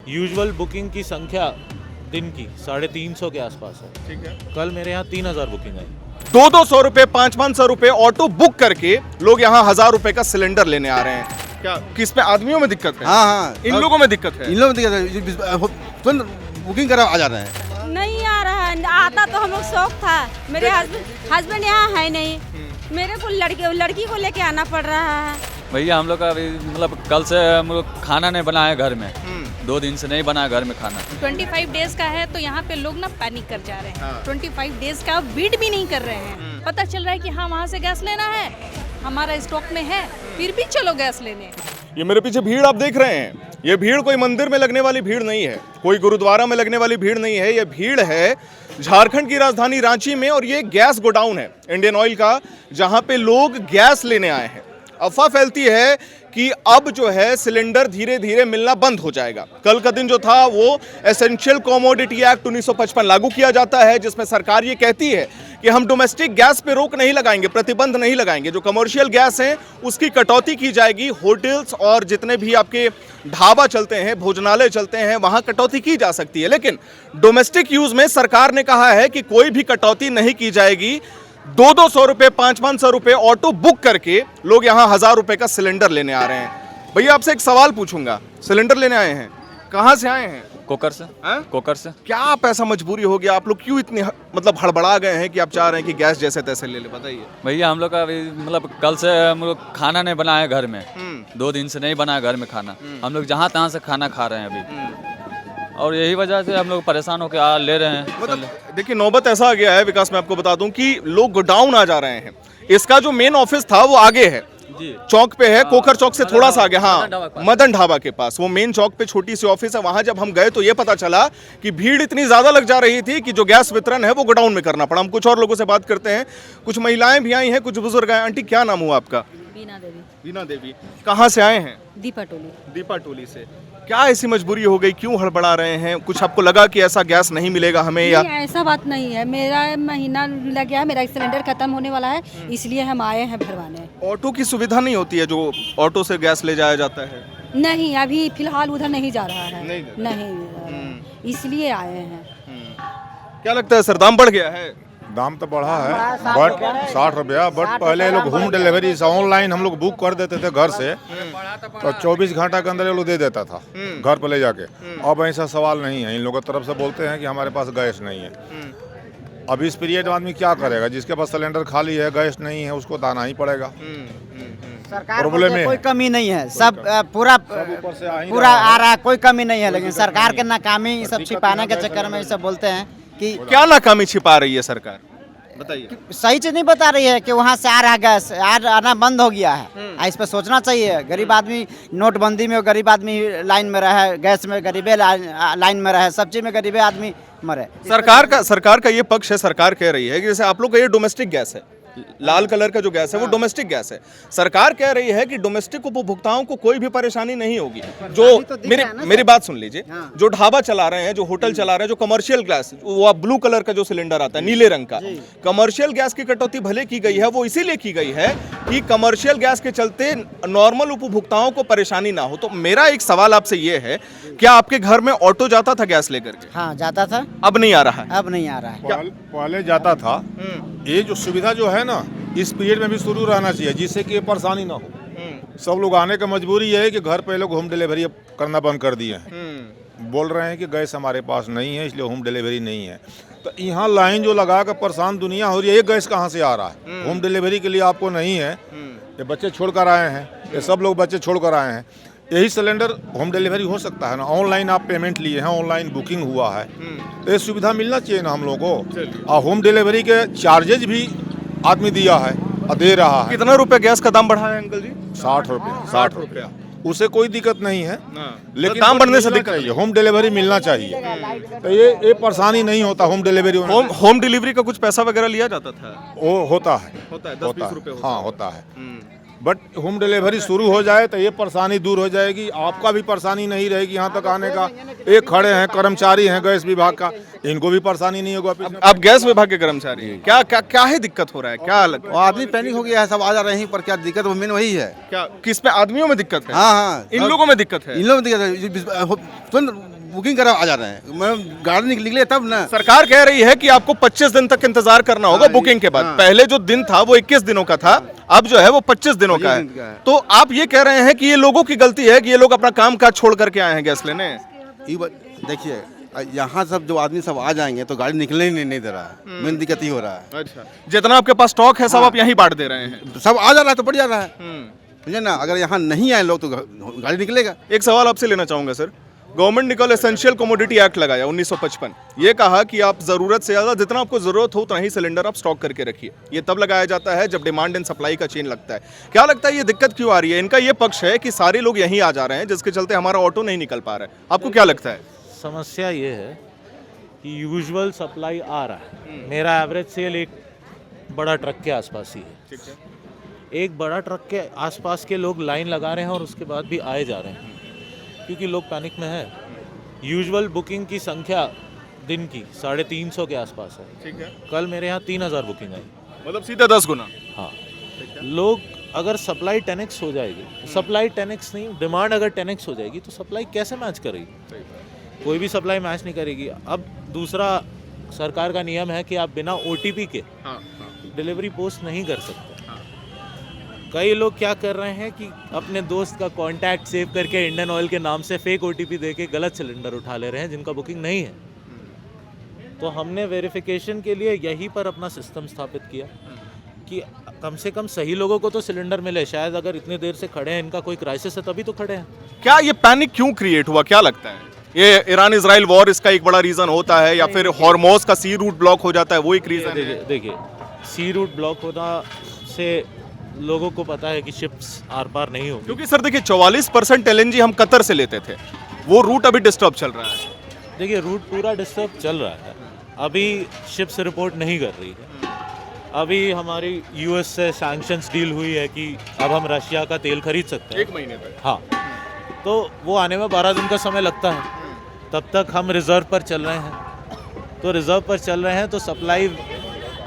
Usual booking की संख्या दिन की 350 के आसपास है। ठीक है। कल मेरे यहाँ 3000 बुकिंग आई। 200 रुपए 500 रुपए ऑटो बुक करके लोग यहाँ 1000 रुपए का सिलेंडर लेने आ रहे हैं। क्या किस पे आदमियों में दिक्कत है? हाँ हाँ इन लोगों में दिक्कत है। इन लोगों में दिक्कत है, तुरंत बुकिंग करा आ जा रहे हैं। नहीं आ रहा है, आता तो हम लोग शौक था। मेरे हस्बैंड यहाँ है नहीं, मेरे को लड़की को लेके आना पड़ रहा है। भैया हम लोग का अभी मतलब कल से हम लोग खाना नहीं बनाया घर में, 2 दिन से नहीं बनाया घर में खाना। 25 डेज का है तो यहाँ पे लोग ना पैनिक कर जा रहे हैं। 25 डेज का वेट भी नहीं कर रहे हैं। पता चल रहा है कि हाँ वहाँ से गैस लेना है, हमारा स्टॉक में है, फिर भी चलो गैस लेने। ये मेरे पीछे भीड़ आप देख रहे हैं, ये भीड़ कोई मंदिर में लगने वाली भीड़ नहीं है, कोई गुरुद्वारा में लगने वाली भीड़ नहीं है। ये भीड़ है झारखंड की राजधानी रांची में और ये गैस गोडाउन है इंडियन ऑयल का, जहां पे लोग गैस लेने आए हैं। अफवाह फैलती है कि अब जो है सिलेंडर धीरे धीरे मिलना बंद हो जाएगा। कल का दिन जो था वो एसेंशियल कमोडिटी एक्ट 1955 लागू किया जाता है, जिसमें सरकार ये कहती है कि हम डोमेस्टिक गैस पे रोक नहीं लगाएंगे, प्रतिबंध नहीं लगाएंगे। जो कमर्शियल गैस है उसकी कटौती की जाएगी। होटल्स और जितने भी आपके ढाबा चलते हैं, भोजनालय चलते हैं, वहां कटौती की जा सकती है, लेकिन डोमेस्टिक यूज में सरकार ने कहा है कि कोई भी कटौती नहीं की जाएगी। 200 रुपए 500 रुपए ऑटो बुक करके लोग यहाँ 1000 रुपए का सिलेंडर लेने आ रहे हैं। भैया आपसे एक सवाल पूछूंगा, सिलेंडर लेने आए हैं, कहाँ से आए हैं? कोकर से। कोकर से। क्या आप ऐसा मजबूरी हो गया, आप लोग क्यों इतनी मतलब हड़बड़ा गए हैं कि आप चाह रहे हैं कि गैस जैसे तैसे ले ले? बताइए भैया हम लोग का अभी मतलब कल से हम लोग खाना नहीं बनाया घर में, 2 दिन से नहीं बनाया घर में खाना। हम लोग जहाँ तहाँ से खाना खा रहे हैं अभी, और यही वजह से हम लोग परेशान होकर ले रहे हैं। मतलब देखिए नौबत ऐसा आ गया है विकास, मैं आपको बता दूं कि लोग गोडाउन आ जा रहे हैं। इसका जो मेन ऑफिस था वो आगे है, चौक पे है, कोकर चौक से थोड़ा सा आगे, हाँ मदन ढाबा के पास। वो मेन चौक पे छोटी सी ऑफिस है। वहां जब हम गए तो ये पता चला कि भीड़ इतनी ज्यादा लग जा रही थी कि जो गैस वितरण है वो गोडाउन में करना पड़ा। हम कुछ और लोगों से बात करते हैं, कुछ महिलाएं भी आई हैं, कुछ बुजुर्ग आए। आंटी क्या नाम हुआ आपका? बीना देवी। बीना देवी, कहाँ से आए हैं? दीपा टोली। दीपा टोली से। क्या ऐसी मजबूरी हो गई, क्यों हड़बड़ा रहे हैं? कुछ आपको लगा कि ऐसा गैस नहीं मिलेगा हमें या? नहीं, ऐसा बात नहीं है, मेरा महीना लग गया है, मेरा सिलेंडर खत्म होने वाला है, इसलिए हम आए हैं भरवाने। ऑटो की सुविधा नहीं होती है जो ऑटो से गैस ले जाया जाता है? नहीं, अभी फिलहाल उधर नहीं जा रहा है। नहीं। नहीं, इसलिए आए हैं। क्या लगता है सर, दाम बढ़ गया है? दाम तो बढ़ा है बट 60 रुपया, बट पहले लोग होम डिलीवरी से ऑनलाइन हम लोग बुक कर देते थे घर से, तो 24 घंटा के अंदर ये लोग दे देता था घर पर ले जाके। अब ऐसा सवाल नहीं है, इन लोगों की तरफ से बोलते हैं कि हमारे पास गैस नहीं है। अब इस पीरियड में आदमी क्या करेगा? जिसके पास सिलेंडर खाली है, गैस नहीं है, उसको दाना ही पड़ेगा। प्रॉब्लम है, कोई कमी नहीं है, सब पूरा आ रहा है, कोई कमी नहीं है। लेकिन सरकार के नाकामी सब छिपाने के चक्कर में ये सब बोलते हैं कि क्या नाकामी छिपा रही है सरकार, बताइए। सही चीज नहीं बता रही है कि वहाँ से आ रहा है गैस, आना बंद हो गया है। इस पर सोचना चाहिए। गरीब आदमी नोटबंदी में गरीब आदमी लाइन में रहे, गैस में गरीबे लाइन में रहे, सब चीज में गरीबे आदमी मरे। सरकार का ये पक्ष है, सरकार कह रही है कि जैसे आप लोग का ये डोमेस्टिक गैस है, लाल कलर का जो गैस है वो डोमेस्टिक गैस है। सरकार कह रही है कि डोमेस्टिक उपभोक्ताओं को कोई भी परेशानी नहीं होगी। जो मेरी बात सुन लीजिए, जो ढाबा चला रहे हैं, जो होटल चला रहे हैं, जो कमर्शियल गैस, वो ब्लू कलर का जो सिलेंडर आता है नीले रंग का, कमर्शियल गैस की कटौती भले की गई है, वो इसीलिए की गई है कि कमर्शियल गैस के चलते नॉर्मल उपभोक्ताओं को परेशानी ना हो। तो मेरा एक सवाल आपसे ये है, क्या आपके घर में ऑटो जाता था गैस लेकर के? हाँ जाता था, अब नहीं आ रहा है? अब नहीं आ रहा है। पहले जाता था। ये जो सुविधा जो है ना, इस पीरियड में भी शुरू रहना चाहिए, जिससे कि ये परेशानी ना हो। सब लोग आने का मजबूरी है कि घर पे लोग होम डिलीवरी करना बंद कर दिए हैं। बोल रहे हैं कि गैस हमारे पास नहीं है, इसलिए होम डिलीवरी नहीं है। तो यहाँ लाइन जो लगा कर परेशान दुनिया हो रही है, ये गैस कहाँ से आ रहा है? होम डिलीवरी के लिए आपको नहीं है। ये बच्चे छोड़ कर आए हैं, ये सब लोग बच्चे छोड़ कर आए हैं। यही सिलेंडर होम डिलीवरी हो सकता है ना? ऑनलाइन आप पेमेंट लिए हैं, ऑनलाइन बुकिंग हुआ है, तो ये सुविधा मिलना चाहिए ना हम लोग को। और होम डिलीवरी के चार्जेज भी आदमी दिया है और दे रहा है। कितना रुपए गैस का दाम बढ़ा है अंकल जी? 60 रुपये। 60 रुपया, उसे कोई दिक्कत नहीं है, लेकिन दाम बढ़ने से दिक्कत चाहिए, होम डिलीवरी मिलना चाहिए। तो ये परेशानी नहीं होता होम डिलीवरी। होम डिलीवरी का कुछ पैसा वगैरह लिया जाता था? वो होता है 10-20 रुपए। हाँ होता है, बट होम डिलीवरी शुरू हो जाए तो ये परेशानी दूर हो जाएगी, आपका भी परेशानी नहीं रहेगी यहाँ तक आने का। एक खड़े हैं कर्मचारी हैं गैस विभाग का, इनको भी परेशानी नहीं होगा। आप गैस विभाग के कर्मचारी हैं, क्या क्या क्या है दिक्कत हो रहा है? क्या अलग आदमी पैनिक हो गया है, सब आ जा रहे हैं, पर क्या दिक्कत वो मेन वही है। क्या किस पे? आदमियों में दिक्कत है? हाँ हाँ, इन लोगों में दिक्कत है? इन लोगों में दिक्कत है, तुरंत बुकिंग करा आ जा रहे हैं। मैं गाड़ी निकले तब ना। सरकार कह रही है कि आपको 25 दिन तक इंतजार करना होगा बुकिंग के बाद। पहले जो दिन था वो 21 दिनों का था, अब जो है वो 25 दिनों का है। तो आप ये कह रहे हैं कि ये लोगों की गलती है कि ये लोग अपना काम काज छोड़ करके आए हैं गैस लेने? देखिए, यहाँ सब जो आदमी सब आ जाएंगे तो गाड़ी निकलने ही नहीं दे रहा है। मेन दिक्कत ही हो रहा है। अच्छा, जितना आपके पास स्टॉक है सब आप यहीं बांट दे रहे हैं? सब आ जा रहा है तो बढ़ जा रहा है, समझे ना। अगर यहाँ नहीं आए लोग तो गाड़ी निकलेगा। एक सवाल आपसे लेना चाहूंगा सर। गवर्नमेंट ने कल एसेंशियल कमोडिटी एक्ट लगाया 1955। ये कहा कि आप जरूरत से ज्यादा जितना आपको जरूरत हो उतना ही सिलेंडर आप स्टॉक करके रखिए। ये तब लगाया जाता है जब डिमांड एंड सप्लाई का चेन लगता है। क्या लगता है ये दिक्कत क्यों आ रही है? इनका ये पक्ष है कि सारे लोग यहीं आ जा रहे हैं जिसके चलते हमारा ऑटो नहीं निकल पा रहा है। आपको क्या लगता है? समस्या ये है कि यूजुअल सप्लाई आ रहा है। मेरा एवरेज सेल एक बड़ा ट्रक के आसपास ही है। एक बड़ा ट्रक के आसपास के लोग लाइन लगा रहे हैं और उसके बाद भी आए जा रहे हैं क्योंकि लोग पैनिक में है। यूजुअल बुकिंग की संख्या दिन की 350 के आसपास है। ठीक है। कल मेरे यहाँ 3000 बुकिंग आई, मतलब सीधा 10 गुना। हाँ, लोग अगर सप्लाई 10x हो जाएगी, सप्लाई 10x नहीं, डिमांड अगर 10x हो जाएगी तो सप्लाई कैसे मैच करेगी? कोई भी सप्लाई मैच नहीं करेगी। अब दूसरा, सरकार का नियम है कि आप बिना OTP के डिलीवरी पोस्ट नहीं कर सकते। कई लोग क्या कर रहे हैं कि अपने दोस्त का कांटेक्ट सेव करके इंडियन ऑयल के नाम से फेक OTP देके गलत सिलेंडर उठा ले रहे हैं जिनका बुकिंग नहीं है। तो हमने वेरिफिकेशन के लिए यहीं पर अपना सिस्टम स्थापित किया कि कम से कम सही लोगों को तो सिलेंडर मिले। शायद अगर इतने देर से खड़े हैं, इनका कोई क्राइसिस है तभी तो खड़े हैं। क्या ये पैनिक क्यों क्रिएट हुआ, क्या लगता है? ये ईरान इजराइल वॉर इसका एक बड़ा रीजन होता है या फिर हॉर्मोज का सी रूट ब्लॉक हो जाता है, वो एक रीजन है? देखिए, सी रूट ब्लॉक होना से लोगों को पता है कि शिप्स आर पार नहीं होगी। क्योंकि सर देखिए 44% LNG हम कतर से लेते थे, वो रूट अभी डिस्टर्ब चल रहा है। देखिए, रूट पूरा डिस्टर्ब चल रहा है। अभी शिप्स रिपोर्ट नहीं कर रही है। अभी हमारी US से सैंक्शंस डील हुई है कि अब हम रशिया का तेल खरीद सकते हैं 1 महीने तक। हाँ, तो वो आने में 12 दिन का समय लगता है। तब तक हम रिजर्व पर चल रहे हैं। तो रिजर्व पर चल रहे हैं तो सप्लाई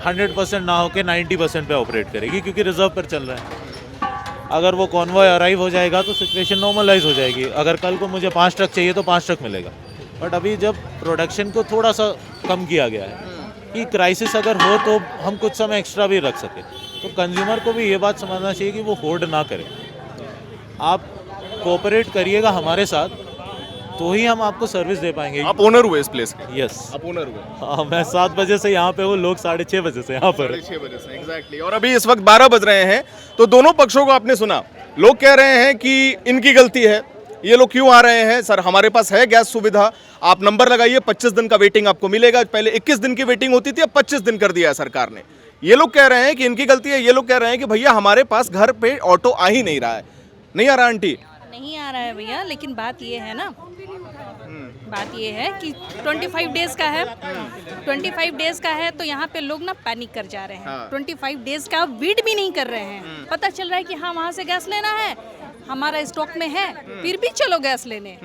100% ना होकर 90% पे ऑपरेट करेगी क्योंकि रिजर्व पर चल रहा है। अगर वो कॉन्वॉय अराइव हो जाएगा तो सिचुएशन नॉर्मलाइज हो जाएगी। अगर कल को मुझे 5 ट्रक चाहिए तो 5 ट्रक मिलेगा। बट अभी जब प्रोडक्शन को थोड़ा सा कम किया गया है कि क्राइसिस अगर हो तो हम कुछ समय एक्स्ट्रा भी रख सके, तो कंज्यूमर को भी ये बात समझना चाहिए कि वो होल्ड ना करे। आप कोऑपरेट करिएगा हमारे साथ तो ही हम आपको सर्विस दे पाएंगे। आप ओनर हुए इस प्लेस के? यस, आप ओनर हुए। हाँ, मैं 7 बजे से यहाँ पे हूँ, लोग 6:30 बजे से यहाँ पर। 6 बजे से एग्जैक्टली। और अभी इस वक्त 12 बज रहे हैं। तो दोनों पक्षों को आपने सुना। लोग कह रहे हैं कि इनकी गलती है, ये लोग क्यों आ रहे हैं? सर हमारे पास है गैस सुविधा, आप नंबर लगाइए, 25 दिन का वेटिंग आपको मिलेगा। पहले 21 दिन की वेटिंग होती थी, अब 25 दिन कर दिया है सरकार ने। ये लोग कह रहे हैं कि इनकी गलती है, ये लोग कह रहे हैं कि भैया हमारे पास घर पे ऑटो आ ही नहीं रहा है। नहीं आ रहा आंटी? नहीं आ रहा है भैया, लेकिन बात ये है ना, बात ये है कि 25 डेज का है। 25 डेज का है तो यहाँ पे लोग ना पैनिक कर जा रहे हैं। 25 डेज का वेट भी नहीं कर रहे हैं। पता चल रहा है कि हाँ वहाँ से गैस लेना है, हमारा स्टॉक में है, फिर भी चलो गैस लेने।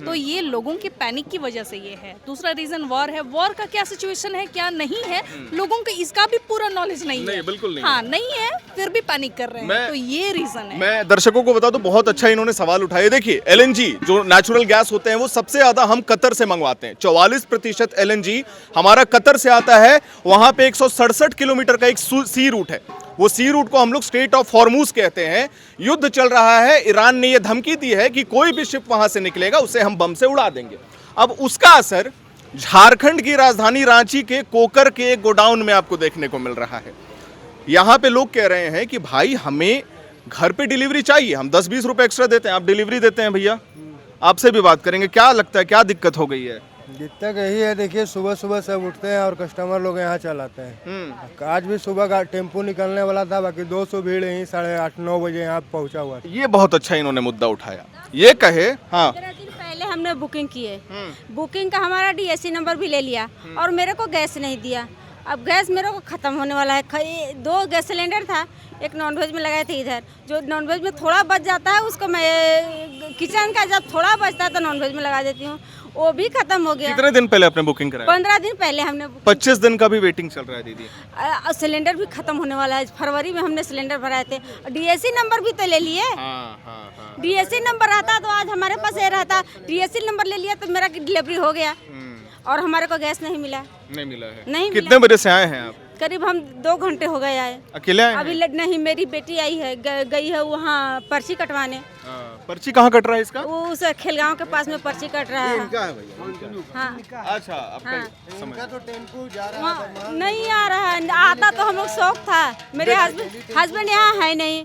तो ये लोगों की पैनिक की वजह से ये है। दूसरा रीजन वॉर है। वॉर का क्या सिचुएशन है, क्या नहीं है, लोगों को इसका भी पूरा नॉलेज नहीं है। बिल्कुल नहीं। हाँ, नहीं है, फिर भी पैनिक कर रहे हैं। तो ये रीजन है। मैं दर्शकों को बता दूं, बहुत अच्छा इन्होंने सवाल उठाया। देखिए LNG जो नेचुरल गैस होते हैं वो सबसे ज्यादा हम कतर से मंगवाते हैं। 44% LNG हमारा कतर से आता है। वहां पे 167 किलोमीटर का एक सी रूट है। वो सी रूट को हम लोग स्ट्रेट ऑफ हॉर्मूज कहते हैं। युद्ध चल रहा है, ईरान ने यह धमकी दी है कि कोई भी शिप वहां से निकलेगा उसे हम बम से उड़ा देंगे। अब उसका असर झारखंड की राजधानी रांची के कोकर के एक गोडाउन में आपको देखने को मिल रहा है। यहां पे लोग कह रहे हैं कि भाई हमें घर पे डिलीवरी चाहिए, हम 10-20 रुपए एक्स्ट्रा देते हैं, आप डिलीवरी देते हैं भैया। आपसे भी बात करेंगे, क्या लगता है क्या दिक्कत हो गई है? दिक्कत यही है, देखिए सुबह सुबह सब उठते हैं और कस्टमर लोग यहाँ चलाते हैं। आज भी सुबह का टेम्पो निकलने वाला था, बाकी 200 भीड़ यहीं 8:30-9 बजे यहाँ पहुँचा हुआ था। ये बहुत अच्छा इन्होंने मुद्दा उठाया। ये कहे हाँ, 15 दिन पहले हमने बुकिंग की है। बुकिंग का हमारा DSC नंबर भी ले लिया और मेरे को गैस नहीं दिया। अब गैस मेरे को ख़त्म होने वाला है। 2 गैस सिलेंडर था, एक नॉनवेज में लगाए थे इधर। जो नॉनवेज में थोड़ा बच जाता है उसको मैं किचन का जब थोड़ा बचता है तो नॉनवेज में लगा देती हूँ। वो भी खत्म हो गया। कितने दिन पहले आपने बुकिंग कराया? 15 दिन पहले हमने 25 दिन का भी वेटिंग चल रहा है दीदी। सिलेंडर भी खत्म होने वाला है। फरवरी में हमने सिलेंडर भराए थे, डीएससी नंबर भी तो ले लिए। डीएससी नंबर रहता तो आज हमारे पास ये रहता। डीएससी नंबर ले लिया तो मेरा डिलीवरी हो गया और हमारे को गैस नहीं मिला। नहीं मिला है। नहीं कितने बजे से आए हैं आप? करीब हम 2 घंटे हो गए आए। अकेले आए हैं? अभी नहीं, मेरी बेटी आई है, गई है वहाँ पर्ची कटवाने। पर्ची कहाँ कट रहा है इसका? वो उस खेलगांव के पास में पर्ची कट रहा है। हाँ अच्छा, आपका समझ तो टेम्पू जा रहा वहाँ नहीं आ रहा है। आता तो हम लोग शौक था। मेरे हस्बैंड यहाँ है नहीं,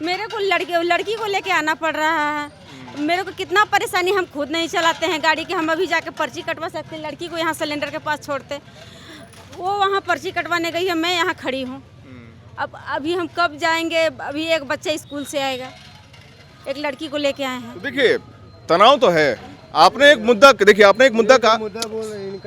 मेरे को लड़की को लेके आना पड़ रहा है। मेरे को कितना परेशानी, हम खुद नहीं चलाते हैं गाड़ी की। हम अभी जाके पर्ची कटवा सकते हैं, लड़की को यहाँ सिलेंडर के पास छोड़ते। वो वहाँ पर्ची कटवाने गई है, मैं यहाँ खड़ी हूँ। अब अभी हम कब जाएंगे? अभी एक बच्चा स्कूल से आएगा, एक लड़की को लेके आए हैं। देखिए तनाव तो है। आपने एक मुद्दा कहा,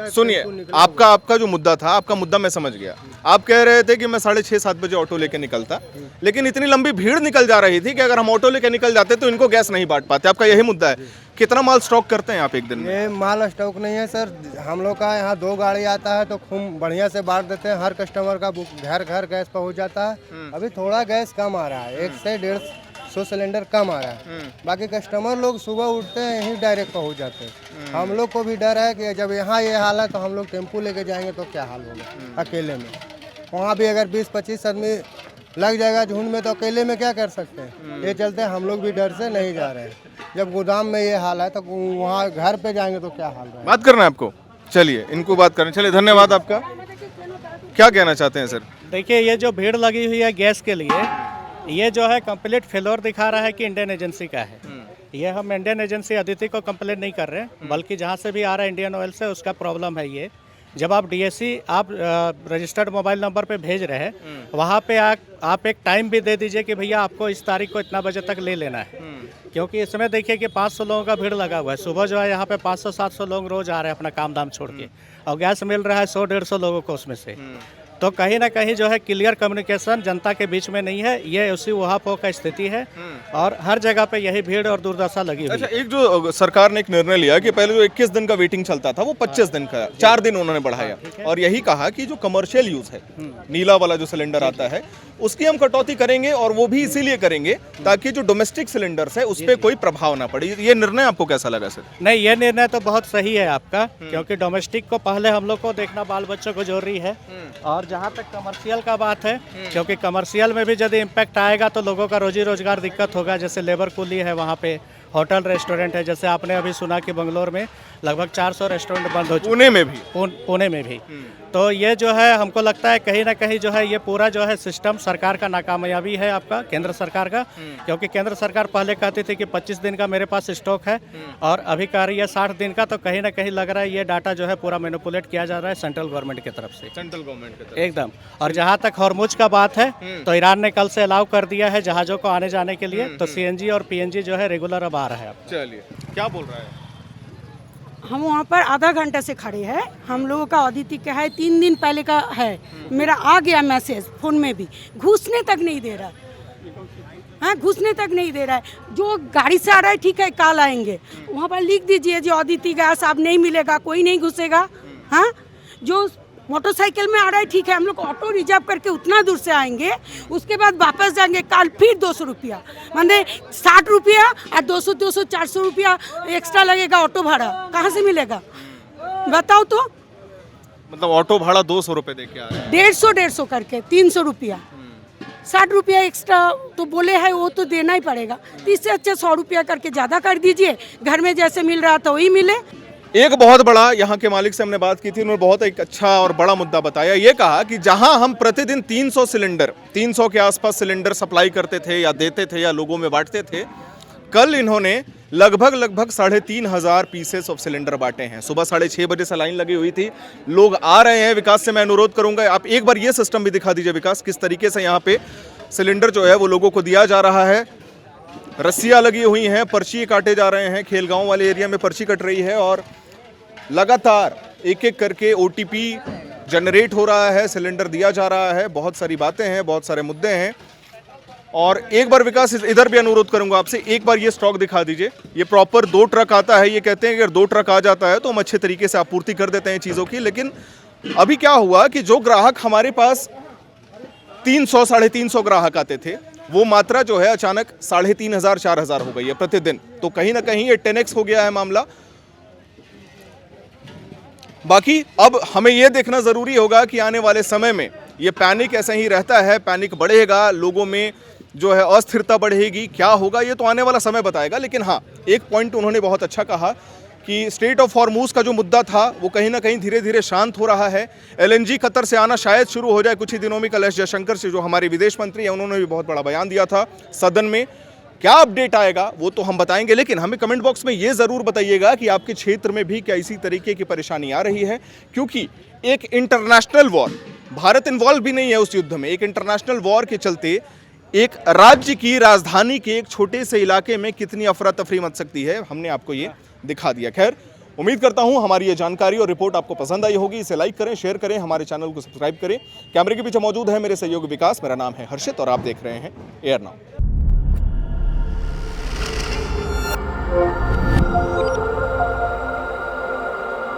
सुनिए, आपका जो मुद्दा था, आपका मुद्दा मैं समझ गया। आप कह रहे थे कि मैं 6:30-7 बजे ऑटो लेके निकलता, लेकिन इतनी लंबी भीड़ निकल जा रही थी कि अगर हम ऑटो लेके निकल जाते तो इनको गैस नहीं बांट पाते। आपका यही मुद्दा है। कितना माल स्टॉक करते हैं आप एक दिन में? ये माल स्टॉक नहीं है सर, हम लोग का यहाँ 2 गाड़ी आता है तो खूब बढ़िया से बांट देते हैं। हर कस्टमर का घर गैस पहुँच जाता है। अभी थोड़ा गैस कम आ रहा है, 1 से 150 सिलेंडर कम आ रहा है। बाकी कस्टमर लोग सुबह उठते हैं यहीं डायरेक्ट पहुँच जाते हैं। हम लोग को भी डर है कि जब यहाँ ये हाल है तो हम लोग टेम्पू लेके जाएंगे तो क्या हाल होगा अकेले में। वहाँ भी अगर 20-25 आदमी लग जाएगा झुंड में तो अकेले में क्या कर सकते हैं। ये चलते हम लोग भी डर से नहीं जा रहे हैं। जब गोदाम में ये हाल है तो वहाँ घर पे जाएंगे तो क्या हाल है। बात करना है आपको? चलिए इनको बात करना। चलिए, धन्यवाद आपका। क्या कहना चाहते हैं सर? देखिए, ये जो भीड़ लगी हुई है गैस के लिए, ये जो है कंप्लीट फेलोर दिखा रहा है कि इंडियन एजेंसी का है। ये हम इंडियन एजेंसी अदिति को कंप्लेंट नहीं कर रहे हैं, बल्कि जहाँ से भी आ रहा है इंडियन ऑयल से, उसका प्रॉब्लम है। ये जब आप डीएससी आप रजिस्टर्ड मोबाइल नंबर पे भेज रहे हैं, वहाँ पे आप एक टाइम भी दे दीजिए कि भैया आपको इस तारीख को इतना बजे तक ले लेना है। क्योंकि इसमें देखिए कि 500 लोगों का भीड़ लगा हुआ है। सुबह जो है यहाँ पे 500-700 लोग रोज आ रहे हैं अपना काम धाम छोड़ के, और गैस मिल रहा है 100-150 लोगों को उसमें से। तो कहीं ना कहीं जो है क्लियर कम्युनिकेशन जनता के बीच में नहीं है। ये उसी वहां का स्थिति है और हर जगह पे यही भीड़ और दुर्दशा लगी हुई है। अच्छा, एक जो सरकार ने एक निर्णय लिया कि पहले जो 21 दिन का वेटिंग चलता था वो 25 दिन का 4 दिन उन्होंने बढ़ाया, और यही कहा कि जो कमर्शियल यूज है, नीला वाला जो सिलेंडर आता है, उसकी हम कटौती करेंगे, और वो भी इसीलिए करेंगे ताकि जो डोमेस्टिक सिलेंडर्स है उस पर कोई प्रभाव ना पड़े। ये निर्णय आपको कैसा लगा सर? नहीं, ये निर्णय तो बहुत सही है आपका, क्योंकि डोमेस्टिक को पहले हम लोग को देखना बाल बच्चों को जरूरी है। और जहाँ तक कमर्शियल का बात है, क्योंकि कमर्शियल में भी यदि इम्पैक्ट आएगा तो लोगों का रोजी रोजगार दिक्कत होगा। जैसे लेबर कूली है, वहाँ पे होटल रेस्टोरेंट है। जैसे आपने अभी सुना कि बंगलोर में लगभग 400 रेस्टोरेंट बंद हो चुके, पुणे में भी। तो ये जो है हमको लगता है कहीं ना कहीं जो है ये पूरा जो है सिस्टम सरकार का नाकामयाबी है, आपका केंद्र सरकार का। क्योंकि केंद्र सरकार पहले कहती थी कि 25 दिन का मेरे पास स्टॉक है, और अभी कह रही है 60 दिन का। तो कहीं ना कहीं lग रहा है ये डाटा जो है पूरा मैनिपुलेट किया जा रहा है सेंट्रल गवर्नमेंट की तरफ से। सेंट्रल गवर्नमेंट की तरफ एकदम। और जहाँ तक हॉर्मुज का बात है, तो ईरान ने कल से अलाउ कर दिया है जहाज़ों को आने जाने के लिए। तो सीएनजी और पीएनजी जो है रेगुलर अब आ रहा है। चलिए, क्या बोल रहा है? हम वहाँ पर आधा घंटे से खड़े हैं। हम लोगों का अदिति का है, 3 दिन पहले का है। मेरा आ गया मैसेज फ़ोन में भी, घुसने तक नहीं दे रहा है। हाँ, घुसने तक नहीं दे रहा है। जो गाड़ी से आ रहा है ठीक है, कल आएंगे। वहाँ पर लिख दीजिए जो अदिति गैस अब नहीं मिलेगा, कोई नहीं घुसेगा। हाँ, जो मोटरसाइकिल में आ रहा है ठीक है, हम लोग ऑटो रिजर्व करके उतना दूर से आएंगे, उसके बाद वापस जाएंगे। कल फिर 200 रुपया, माने 60 रुपया और 200-400 रुपया एक्स्ट्रा लगेगा ऑटो भाड़ा। कहाँ से मिलेगा बताओ तो? मतलब ऑटो भाड़ा 200 रुपये दे के आ रहे हैं, 150 करके 300 रुपया, 60 रुपया एक्स्ट्रा तो बोले है, वो तो देना ही पड़ेगा। तो इससे अच्छा 100 रुपया करके ज़्यादा कर दीजिए, घर में जैसे मिल रहा था वही मिले। एक बहुत बड़ा, यहाँ के मालिक से हमने बात की थी, उन्होंने बहुत एक अच्छा और बड़ा मुद्दा बताया। ये कहा कि जहां हम प्रतिदिन 300 के आसपास सिलेंडर सप्लाई करते थे या देते थे या लोगों में बांटते थे, कल इन्होंने लगभग 3,500 पीसेस ऑफ सिलेंडर बांटे हैं। सुबह 6:30 बजे से लाइन लगी हुई थी, लोग आ रहे हैं। विकास से मैं अनुरोध करूंगा, आप एक बार ये सिस्टम भी दिखा दीजिए विकास, किस तरीके से यहाँ पे सिलेंडर जो है वो लोगों को दिया जा रहा है। रस्सियाँ लगी हुई हैं, पर्ची काटे जा रहे हैं। खेलगांव वाले एरिया में पर्ची कट रही है और लगातार एक एक करके OTP जनरेट हो रहा है, सिलेंडर दिया जा रहा है। बहुत सारी बातें हैं, बहुत सारे मुद्दे हैं, और एक बार विकास इधर भी अनुरोध करूंगा आपसे, एक बार ये स्टॉक दिखा दीजिए। ये प्रॉपर 2 ट्रक आता है, ये कहते हैं कि अगर 2 ट्रक आ जाता है तो हम अच्छे तरीके से आपूर्ति कर देते हैं चीज़ों की। लेकिन अभी क्या हुआ कि जो ग्राहक हमारे पास 300 साढ़े 300 ग्राहक आते थे, वो मात्रा जो है अचानक 3500 4000 हो गई है प्रतिदिन। तो कहीं ना कहीं ये 10x हो गया है मामला। बाकी अब हमें यह देखना जरूरी होगा कि आने वाले समय में ये पैनिक ऐसा ही रहता है, पैनिक बढ़ेगा, लोगों में जो है अस्थिरता बढ़ेगी, क्या होगा ये तो आने वाला समय बताएगा। लेकिन हाँ, एक पॉइंट उन्होंने बहुत अच्छा कहा कि स्ट्रेट ऑफ हॉर्मूज का जो मुद्दा था वो कहीं ना कहीं धीरे धीरे शांत हो रहा है। LNG कतर से आना शायद शुरू हो जाए कुछ ही दिनों में। कल एस जयशंकर से जो हमारे विदेश मंत्री हैं, उन्होंने भी बहुत बड़ा बयान दिया था सदन में। क्या अपडेट आएगा वो तो हम बताएंगे, लेकिन हमें कमेंट बॉक्स में ये ज़रूर बताइएगा कि आपके क्षेत्र में भी क्या इसी तरीके की परेशानी आ रही है। क्योंकि एक इंटरनेशनल वॉर, भारत इन्वॉल्व भी नहीं है उस युद्ध में, एक इंटरनेशनल वॉर के चलते एक राज्य की राजधानी के एक छोटे से इलाके में कितनी अफरा तफरी मच सकती है, हमने आपको ये दिखा दिया। खैर, उम्मीद करता हूं हमारी ये जानकारी और रिपोर्ट आपको पसंद आई होगी। इसे लाइक करें, शेयर करें, हमारे चैनल को सब्सक्राइब करें। कैमरे के पीछे मौजूद है मेरे सहयोगी विकास, मेरा नाम है हर्षित और आप देख रहे हैं एयर नाउ।